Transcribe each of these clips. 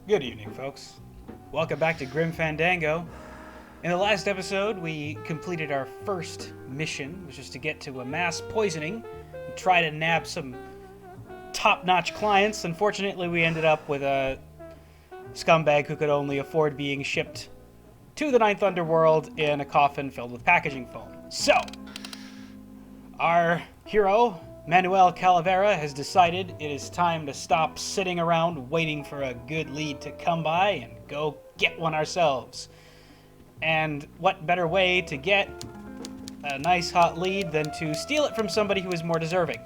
Good evening, folks. Welcome back to Grim Fandango. In the last episode, we completed our first mission, which is to get to a mass poisoning and try to nab some top-notch clients. Unfortunately, we ended up with a scumbag who could only afford being shipped to the Ninth Underworld in a coffin filled with packaging foam. So, our hero, Manuel Calavera, has decided it is time to stop sitting around waiting for a good lead to come by and go get one ourselves. And what better way to get a nice hot lead than to steal it from somebody who is more deserving?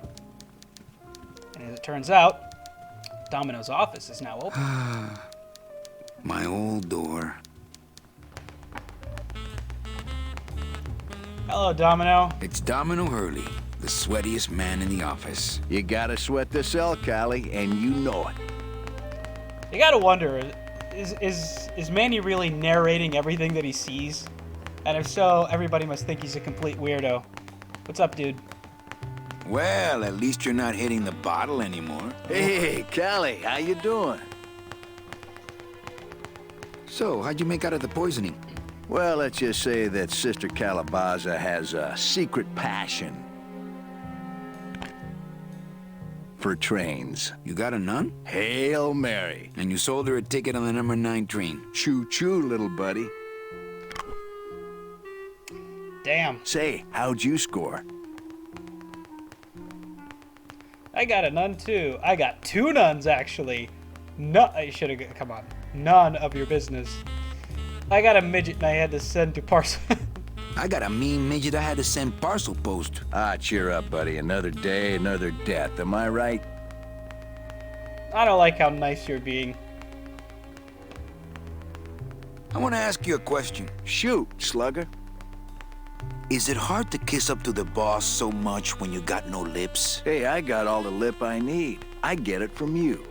And as it turns out, Domino's office is now open. My old door. Hello, Domino. It's Domino Hurley, the sweatiest man in the office. You gotta sweat the cell, Callie, and you know it. You gotta wonder, is Manny really narrating everything that he sees? And if so, everybody must think he's a complete weirdo. What's up, dude? Well, at least you're not hitting the bottle anymore. Hey, Callie, how you doing? So, how'd you make out of the poisoning? Well, let's just say that Sister Calabaza has a secret passion for trains. You got a nun? Hail Mary. And you sold her a ticket on the number 9 train. Choo-choo, little buddy. Damn. Say, how'd you score? I got a nun, too. I got 2 nuns, actually. No, I should have... Come on. None of your business. I got a midget and I had to send to parcel. I got a mean midget I had to send parcel post. Cheer up, buddy. Another day, another death. Am I right? I don't like how nice you're being. I want to ask you a question. Shoot, slugger. Is it hard to kiss up to the boss so much when you got no lips? Hey, I got all the lip I need. I get it from you.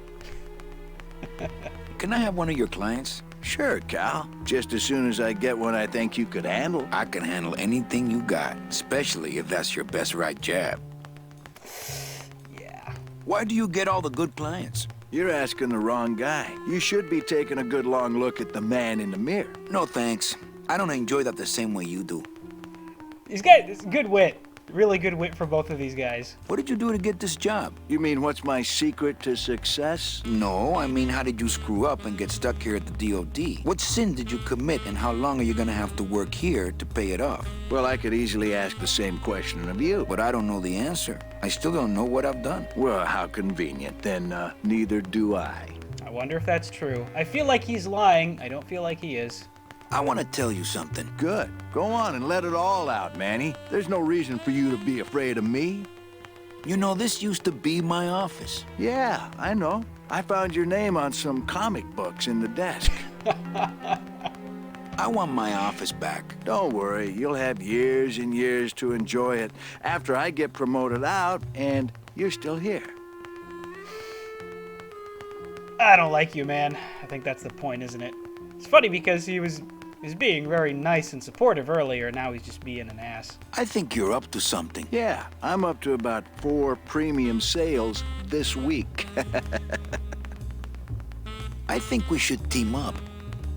Can I have one of your clients? Sure, Cal. Just as soon as I get one I think you could handle. I can handle anything you got, especially if that's your best right jab. Yeah. Why do you get all the good clients? You're asking the wrong guy. You should be taking a good long look at the man in the mirror. No thanks. I don't enjoy that the same way you do. These guys, it's good wit. Really good wit for both of these guys. What did you do to get this job? You mean what's my secret to success? No, I mean how did you screw up and get stuck here at the DOD? What sin did you commit and how long are you gonna have to work here to pay it off? Well, I could easily ask the same question of you. But I don't know the answer. I still don't know what I've done. Well, how convenient. Then, neither do I. I wonder if that's true. I feel like he's lying. I don't feel like he is. I want to tell you something. Good. Go on and let it all out, Manny. There's no reason for you to be afraid of me. You know, this used to be my office. Yeah, I know. I found your name on some comic books in the desk. I want my office back. Don't worry, you'll have years and years to enjoy it after I get promoted out and you're still here. I don't like you, man. I think that's the point, isn't it? It's funny because he was being very nice and supportive earlier, now he's just being an ass. I think you're up to something. Yeah, I'm up to about 4 premium sales this week. I think we should team up.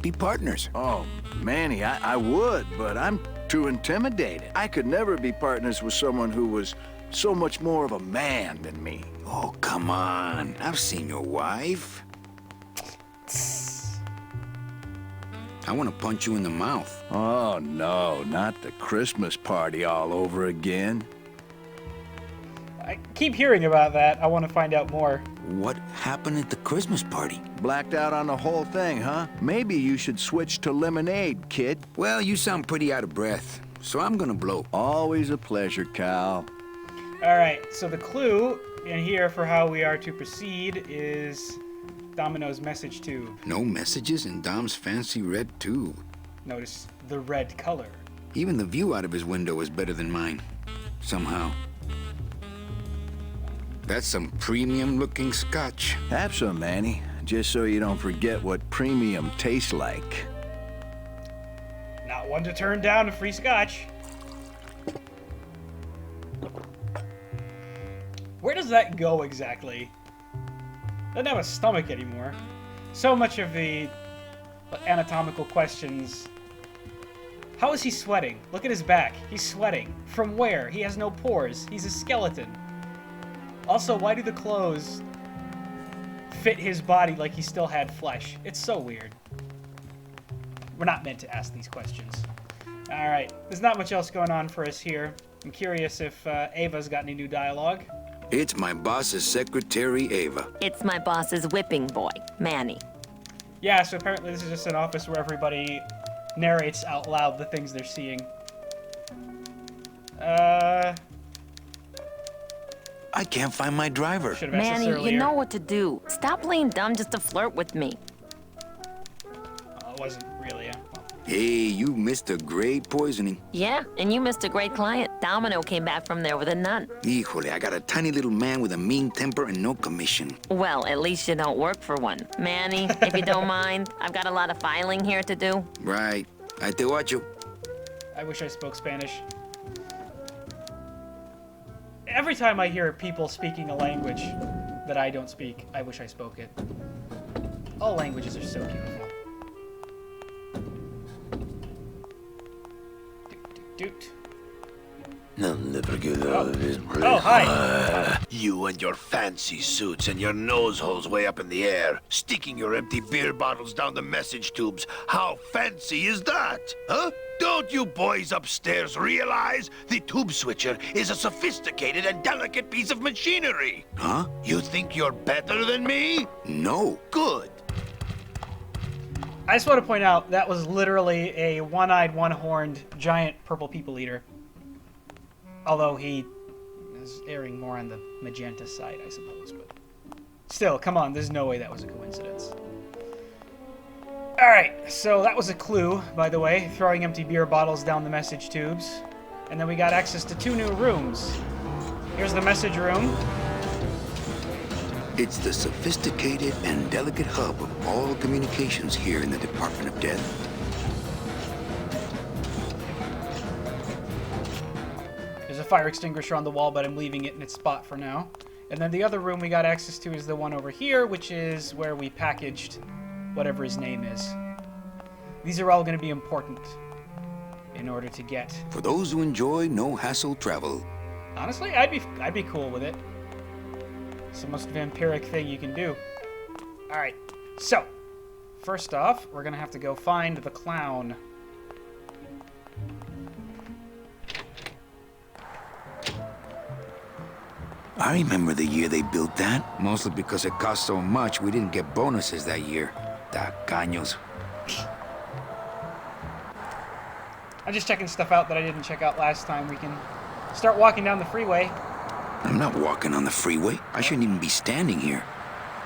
Be partners. Oh, Manny, I would, but I'm too intimidated. I could never be partners with someone who was so much more of a man than me. Oh, come on. I've seen your wife. I want to punch you in the mouth. Oh, no, not the Christmas party all over again. I keep hearing about that. I want to find out more. What happened at the Christmas party? Blacked out on the whole thing, huh? Maybe you should switch to lemonade, kid. Well, you sound pretty out of breath, so I'm gonna blow. Always a pleasure, Cal. Alright, so the clue in here for how we are to proceed is Domino's message tube. No messages in Dom's fancy red tube. Notice the red color. Even the view out of his window is better than mine. Somehow. That's some premium-looking scotch. Have some, Manny, just so you don't forget what premium tastes like. Not one to turn down a free scotch. Where does that go exactly? Doesn't have a stomach anymore. So much of the anatomical questions. How is he sweating? Look at his back. He's sweating. From where? He has no pores. He's a skeleton. Also, why do the clothes fit his body like he still had flesh? It's so weird. We're not meant to ask these questions. Alright, there's not much else going on for us here. I'm curious if Ava's got any new dialogue. It's my boss's secretary, Ava. It's my boss's whipping boy, Manny. Yeah, so apparently this is just an office where everybody narrates out loud the things they're seeing. I can't find my driver. Should have asked this Manny, earlier. you know what to do. Stop playing dumb just to flirt with me. Oh, it wasn't really, yeah. Hey, you missed a great poisoning. Yeah, and you missed a great client. Domino came back from there with a nun. Híjole, I got a tiny little man with a mean temper and no commission. Well, at least you don't work for one. Manny, if you don't mind, I've got a lot of filing here to do. Right. I te watcho. I wish I spoke Spanish. Every time I hear people speaking a language that I don't speak, I wish I spoke it. All languages are so beautiful. Doot, doot. Oh, hi. You and your fancy suits and your nose holes way up in the air, sticking your empty beer bottles down the message tubes. How fancy is that? Huh? Don't you boys upstairs realize the tube switcher is a sophisticated and delicate piece of machinery? Huh? You think you're better than me? No. Good. I just want to point out that was literally a one-eyed, one-horned, giant purple people eater. Although he is erring more on the magenta side, I suppose. But still, come on, there's no way that was a coincidence. Alright, so that was a clue, by the way. Throwing empty beer bottles down the message tubes. And then we got access to 2 new rooms. Here's the message room. It's the sophisticated and delicate hub of all communications here in the Department of Death. There's a fire extinguisher on the wall, but I'm leaving it in its spot for now. And then the other room we got access to is the one over here, which is where we packaged whatever his name is. These are all going to be important in order to get... For those who enjoy no-hassle travel. Honestly, I'd be cool with it. It's the most vampiric thing you can do. Alright, so, first off, we're going to have to go find the clown. I remember the year they built that, mostly because it cost so much we didn't get bonuses that year. Tacaños. I'm just checking stuff out that I didn't check out last time. We can start walking down the freeway. I'm not walking on the freeway. I shouldn't even be standing here.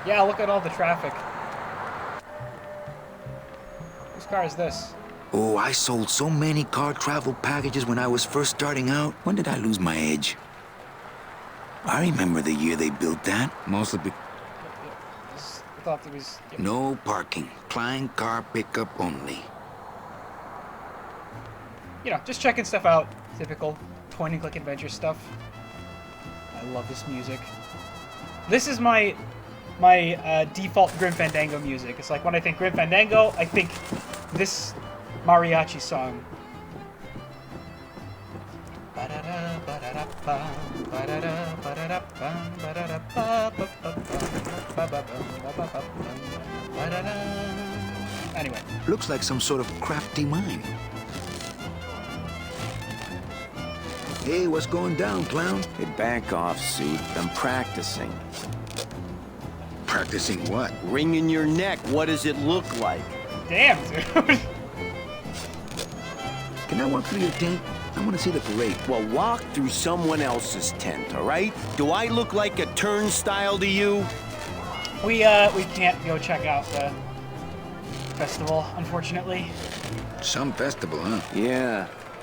Yeah, look at all the traffic. Whose car is this? Oh, I sold so many car travel packages when I was first starting out. When did I lose my edge? I remember the year they built that, mostly because... I thought there was... Yep. No parking. Client car pickup only. You know, just checking stuff out. Typical point-and-click adventure stuff. I love this music. This is my default Grim Fandango music. It's like when I think Grim Fandango, I think this mariachi song. Anyway. Looks like some sort of crafty mine. Hey, what's going down, clown? Hey, back off, suit. I'm practicing. Practicing what? Wringing your neck. What does it look like? Damn, dude. Can I walk through your tent? I want to see the parade. Well, walk through someone else's tent, all right? Do I look like a turnstile to you? We can't go check out the festival, unfortunately. Some festival, huh?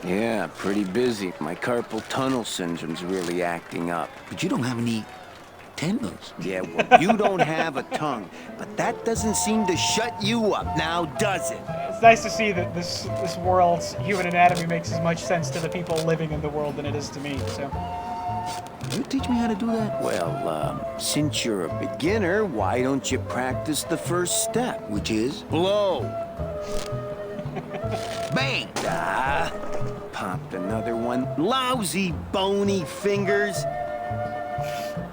Yeah, pretty busy. My carpal tunnel syndrome's really acting up. But you don't have any tendons. Yeah, well, you don't have a tongue, but that doesn't seem to shut you up now, does it? It's nice to see that this world's human anatomy makes as much sense to the people living in the world than it is to me, so... You teach me how to do that? Well, since you're a beginner, why don't you practice the first step? Which is? Blow. Bang! Ah, popped another one. Lousy, bony fingers.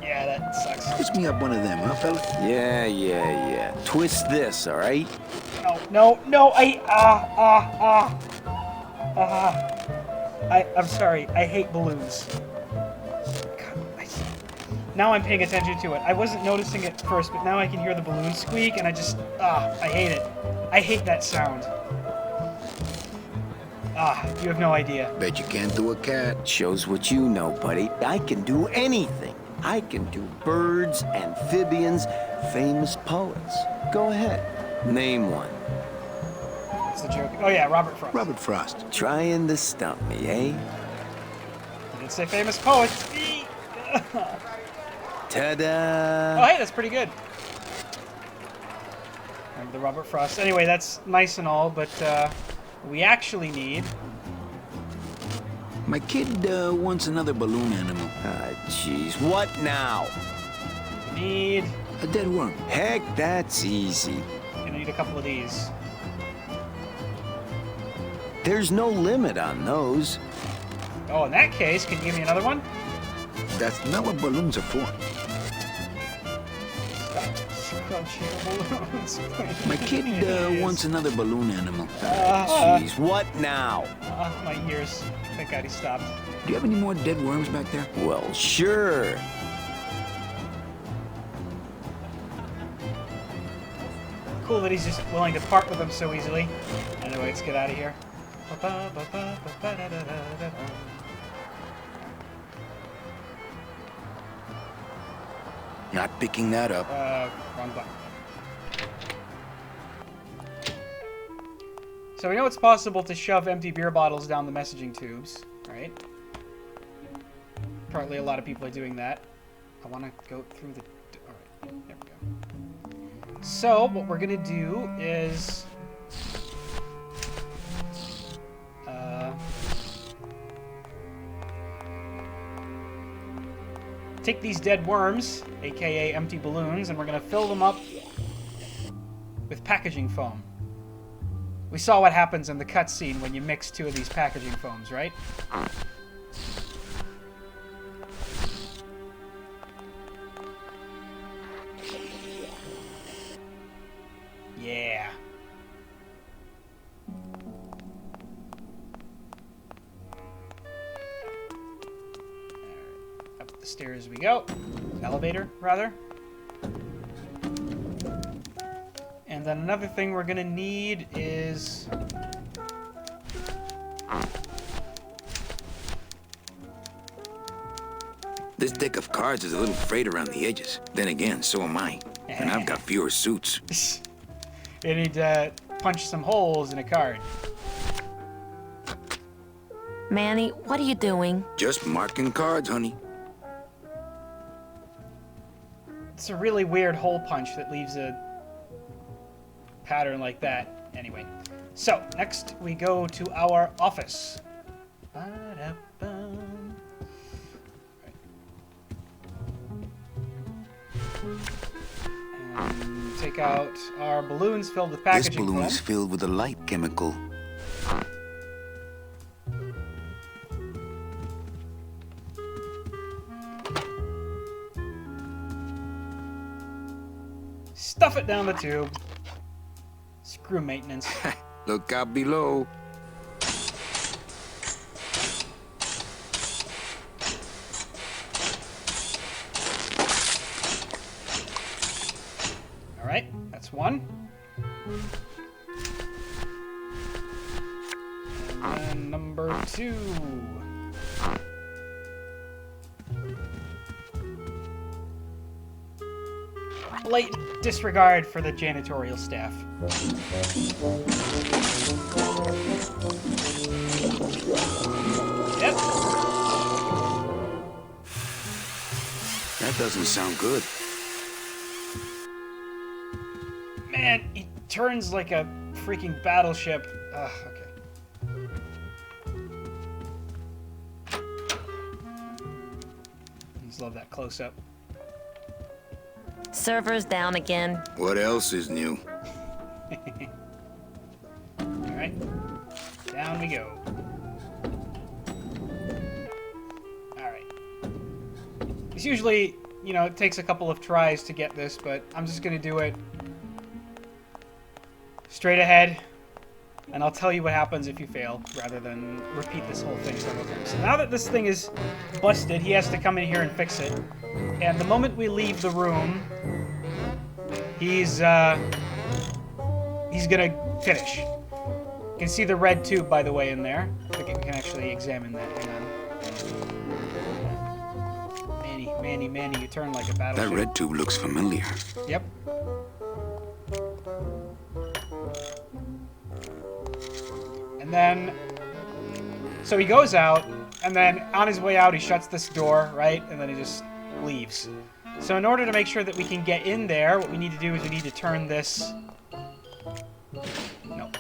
Yeah, that sucks. Twist me up one of them, huh, fella? Yeah. Twist this, all right? No, I'm sorry, I hate balloons. God, now I'm paying attention to it. I wasn't noticing it first, but now I can hear the balloon squeak, and I hate it. I hate that sound. You have no idea. Bet you can't do a cat. Shows what you know, buddy. I can do anything. I can do birds, amphibians, famous poets. Go ahead. Name one. What's the joke? Oh yeah, Robert Frost. Robert Frost. Trying to stump me, eh? You didn't say famous poets. Ta-da! Oh hey, that's pretty good. Remember the Robert Frost. Anyway, that's nice and all, but we actually need... My kid wants another balloon animal. Ah, jeez. What now? We need... A dead worm. Heck, that's easy. Gonna need a couple of these. There's no limit on those. Oh, in that case, can you give me another one? That's not what balloons are for. Stop scrunching balloons. My kid wants another balloon animal. Jeez, what now? My ears. Thank God he stopped. Do you have any more dead worms back there? Well, sure. Cool that he's just willing to part with them so easily. Anyway, let's get out of here. Not picking that up. Wrong button. So we know it's possible to shove empty beer bottles down the messaging tubes, right? Apparently a lot of people are doing that. I want to go through the... Alright, there we go. So, what we're going to do is... take these dead worms, aka empty balloons, and we're going to fill them up with packaging foam. We saw what happens in the cutscene when you mix two of these packaging foams, right? Yeah. Up the stairs we go. Elevator, rather. And then another thing we're gonna need is... This deck of cards is a little frayed around the edges. Then again, so am I. And I've got fewer suits. You need to punch some holes in a card. Manny, what are you doing? Just marking cards, honey. It's a really weird hole punch that leaves a pattern like that. Anyway, so next we go to our office. Ba-da-bum. And take out our balloons filled with packaging This balloon foam. is filled with a light chemical. Stuff it down the tube. Screw maintenance. Look out below. Alright, that's one. And then number two. Blatant disregard for the janitorial staff. Yep. That doesn't sound good. Man, he turns like a freaking battleship. Ugh, okay. Just love that close-up. Server's down again. What else is new? Alright. Down we go. Alright. It's usually, you know, it takes a couple of tries to get this, but I'm just gonna do it straight ahead, and I'll tell you what happens if you fail, rather than repeat this whole thing several times. So now that this thing is busted, he has to come in here and fix it. And the moment we leave the room, he's gonna finish. You can see the red tube, by the way, in there. We can actually examine that. Hang on. Manny, you turn like a battleship. That red tube looks familiar. Yep. And then, so he goes out, and then on his way out, he shuts this door, right? And then he just leaves. So in order to make sure that we can get in there, what we need to do is we need to turn this... No.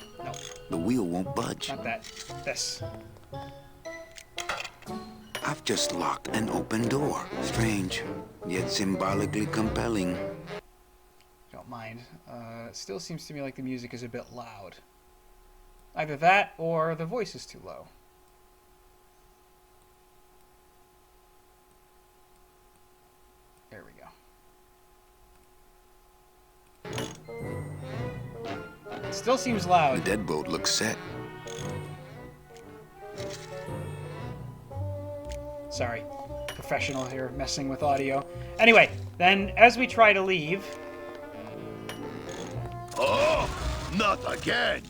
The wheel won't budge. Not that. This. I've just locked an open door. Strange, yet symbolically compelling. Don't mind. It still seems to me like the music is a bit loud. Either that, or the voice is too low. There we go. It still seems loud. The deadbolt looks set. Sorry. Professional here, messing with audio. Anyway, then as we try to leave... Oh, not again!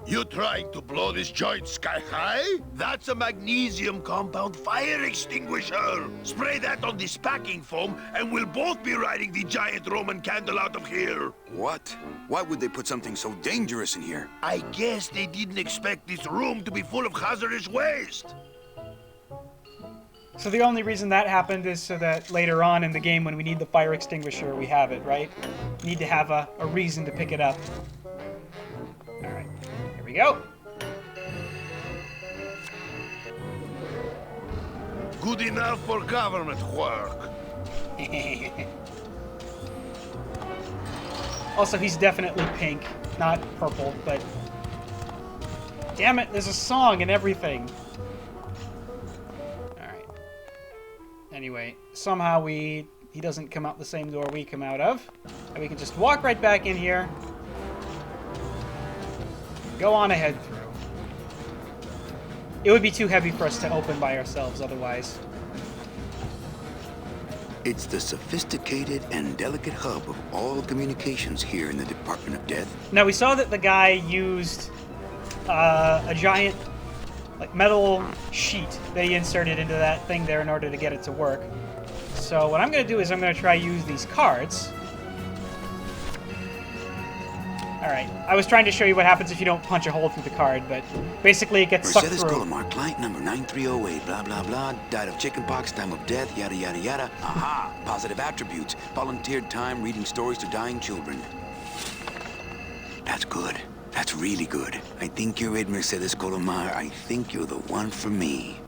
You trying to blow this joint sky high? That's a magnesium compound fire extinguisher. Spray that on this packing foam, and we'll both be riding the giant Roman candle out of here. What? Why would they put something so dangerous in here? I guess they didn't expect this room to be full of hazardous waste. So the only reason that happened is so that later on in the game, when we need the fire extinguisher, we have it, right? We need to have a reason to pick it up. Alright, here we go. Good enough for government work. Also, he's definitely pink, not purple, but... Damn it, there's a song and everything. Alright. Anyway, somehow he doesn't come out the same door we come out of. And we can just walk right back in here. Go on ahead through. It would be too heavy for us to open by ourselves otherwise. It's the sophisticated and delicate hub of all communications here in the Department of Death. Now, we saw that the guy used a giant like metal sheet that he inserted into that thing there in order to get it to work. So what I'm going to do is I'm going to try use these cards. Alright, I was trying to show you what happens if you don't punch a hole through the card, but basically it gets sucked Mercedes through. Colomar, client number 9308, blah, blah, blah, died of chickenpox, time of death, yada, yada, yada. Aha, positive attributes, volunteered time reading stories to dying children. That's good. That's really good. I think you're it, Mercedes Colomar. I think you're the one for me.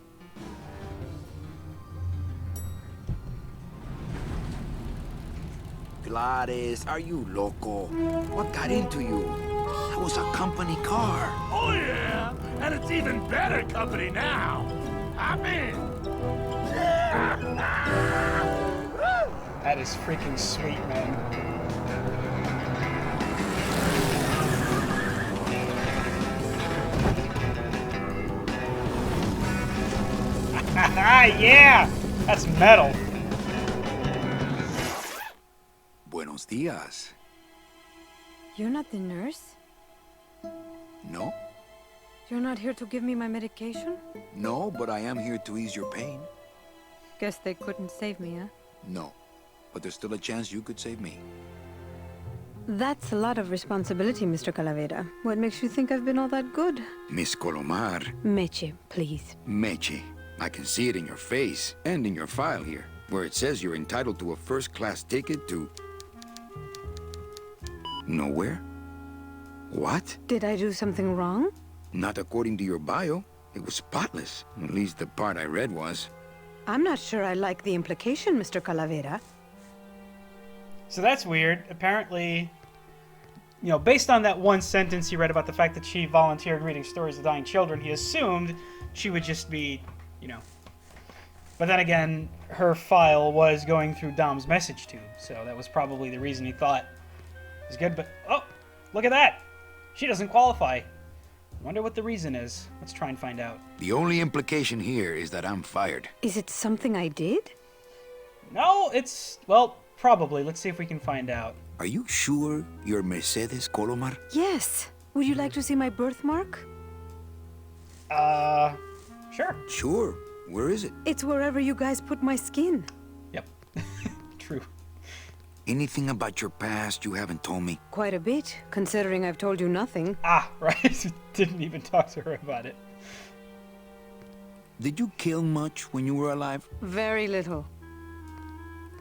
Gladys, are you loco? What got into you? That was a company car. Oh yeah, and it's even better company now. I'm in. That is freaking sweet, man. Yeah! That's metal. Buenos dias. You're not the nurse? No? You're not here to give me my medication? No, but I am here to ease your pain. Guess they couldn't save me, huh? No, but there's still a chance you could save me. That's a lot of responsibility, Mr. Calavera. What makes you think I've been all that good? Miss Colomar. Meche, please. Meche. I can see it in your face and in your file here, where it says you're entitled to a first-class ticket to... nowhere? What? Did I do something wrong? Not according to your bio. It was spotless. At least the part I read was. I'm not sure I like the implication, Mr. Calavera. So that's weird. Apparently, based on that one sentence he read about the fact that she volunteered reading stories to dying children, he assumed she would just be, But then again, her file was going through Dom's message tube, so that was probably the reason he thought it was good. But, oh, look at that! She doesn't qualify. Wonder what the reason is. Let's try and find out. The only implication here is that I'm fired. Is it something I did? No, well, probably. Let's see if we can find out. Are you sure you're Mercedes Colomar? Yes. Would you like to see my birthmark? Sure. Sure. Where is it? It's wherever you guys put my skin. Yep. True. Anything about your past you haven't told me? Quite a bit, considering I've told you nothing. Ah, right. Didn't even talk to her about it. Did you kill much when you were alive? Very little.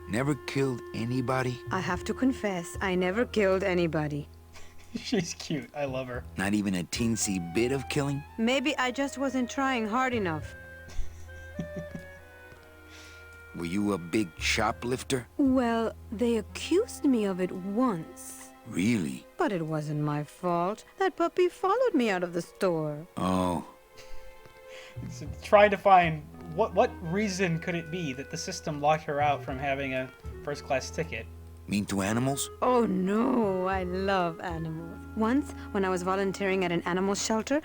Never killed anybody? I have to confess, I never killed anybody. She's cute. I love her. Not even a teensy bit of killing? Maybe I just wasn't trying hard enough. Were you a big shoplifter? Well, they accused me of it once. Really? But it wasn't my fault. That puppy followed me out of the store. Oh. So trying to find what reason could it be that the system locked her out from having a first-class ticket. Mean to animals? Oh no, I love animals. Once, when I was volunteering at an animal shelter,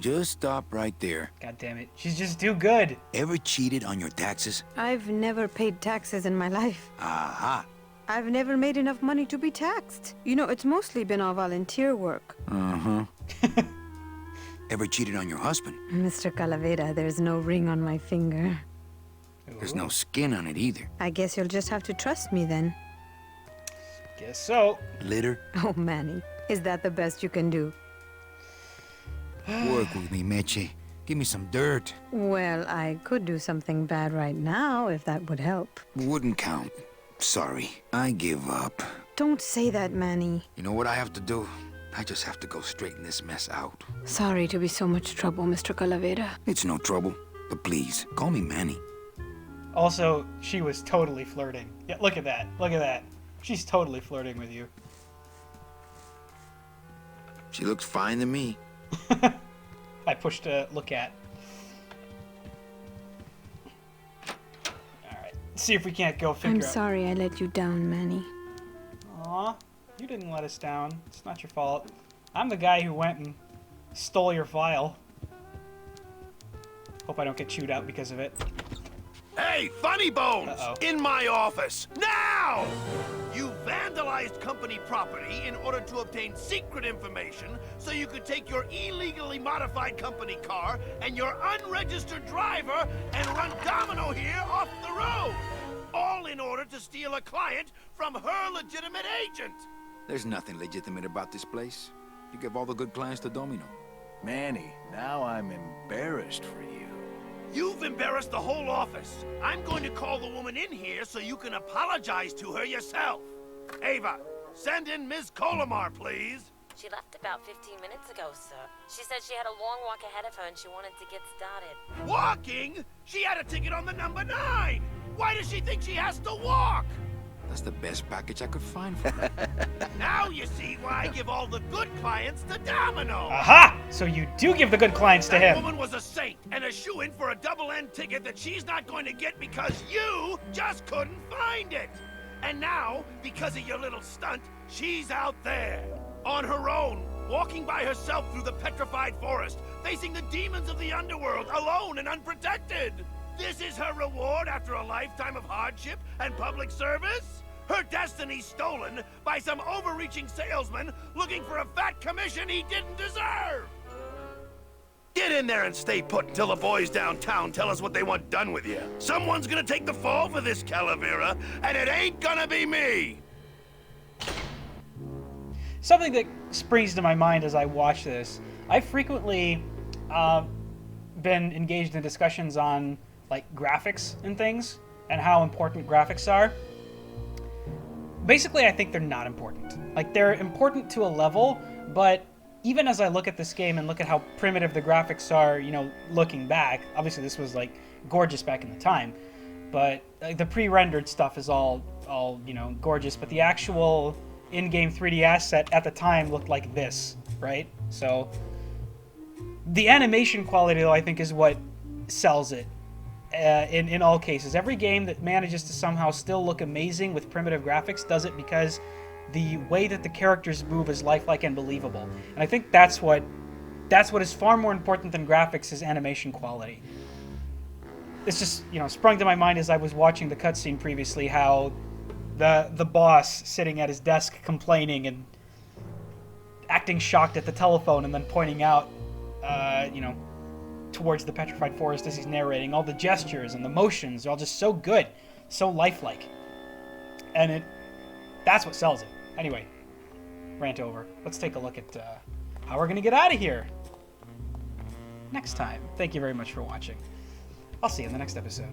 Just stop right there. God damn it. She's just too good. Ever cheated on your taxes? I've never paid taxes in my life. Aha. I've never made enough money to be taxed. It's mostly been all volunteer work. Uh-huh. Ever cheated on your husband? Mr. Calavera, there's no ring on my finger. There's no skin on it either. I guess you'll just have to trust me then. Guess so. Litter? Oh, Manny, is that the best you can do? Work with me, Meche. Give me some dirt. Well, I could do something bad right now, if that would help. Wouldn't count. Sorry. I give up. Don't say that, Manny. You know what I have to do? I just have to go straighten this mess out. Sorry to be so much trouble, Mr. Calavera. It's no trouble. But please, call me Manny. Also, she was totally flirting. Yeah, look at that. Look at that. She's totally flirting with you. She looks fine to me. I pushed a look at. Alright. See if we can't go figure I'm out. sorry I let you down, Manny. Aw, you didn't let us down. It's not your fault. I'm the guy who went and stole your file. Hope I don't get chewed out because of it. Hey, Funny Bones! Uh-oh. In my office! Now! You vandalized company property in order to obtain secret information so you could take your illegally modified company car and your unregistered driver and run Domino here off the road! All in order to steal a client from her legitimate agent! There's nothing legitimate about this place. You give all the good clients to Domino. Manny, now I'm embarrassed for you. You've embarrassed the whole office. I'm going to call the woman in here so you can apologize to her yourself. Ava, send in Ms. Colomar, please. She left about 15 minutes ago, sir. She said she had a long walk ahead of her and she wanted to get started. Walking? She had a ticket on the number 9. Why does she think she has to walk? That's the best package I could find for her. Now you see why I give all the good clients to Domino. Aha! So you do give the good clients to That him. woman was a saint and a shoo-in for a double-end ticket that she's not going to get because you just couldn't find it. And now, because of your little stunt, she's out there, on her own, walking by herself through the petrified forest, facing the demons of the underworld, alone and unprotected. This is her reward after a lifetime of hardship and public service? Her destiny stolen by some overreaching salesman looking for a fat commission he didn't deserve! Get in there and stay put until the boys downtown tell us what they want done with you. Someone's gonna take the fall for this, Calavera, and it ain't gonna be me! Something that springs to my mind as I watch this, I've frequently been engaged in discussions on like graphics and things and how important graphics are. Basically, I think they're not important. Like, they're important to a level, but even as I look at this game and look at how primitive the graphics are, you know, looking back, obviously this was like gorgeous back in the time, but the pre-rendered stuff is all you know, gorgeous, but the actual in-game 3D asset at the time looked like this, right? So the animation quality, though, I think is what sells it in all cases. Every game that manages to somehow still look amazing with primitive graphics does it because the way that the characters move is lifelike and believable. And I think that's what is far more important than graphics is animation quality. It's just, you know, sprung to my mind as I was watching the cutscene previously how the boss sitting at his desk complaining and acting shocked at the telephone and then pointing out, you know, towards the petrified forest as he's narrating. All the gestures and the motions are all just so good, so lifelike. And that's what sells it. Anyway, rant over. Let's take a look at how we're going to get out of here next time. Thank you very much for watching. I'll see you in the next episode.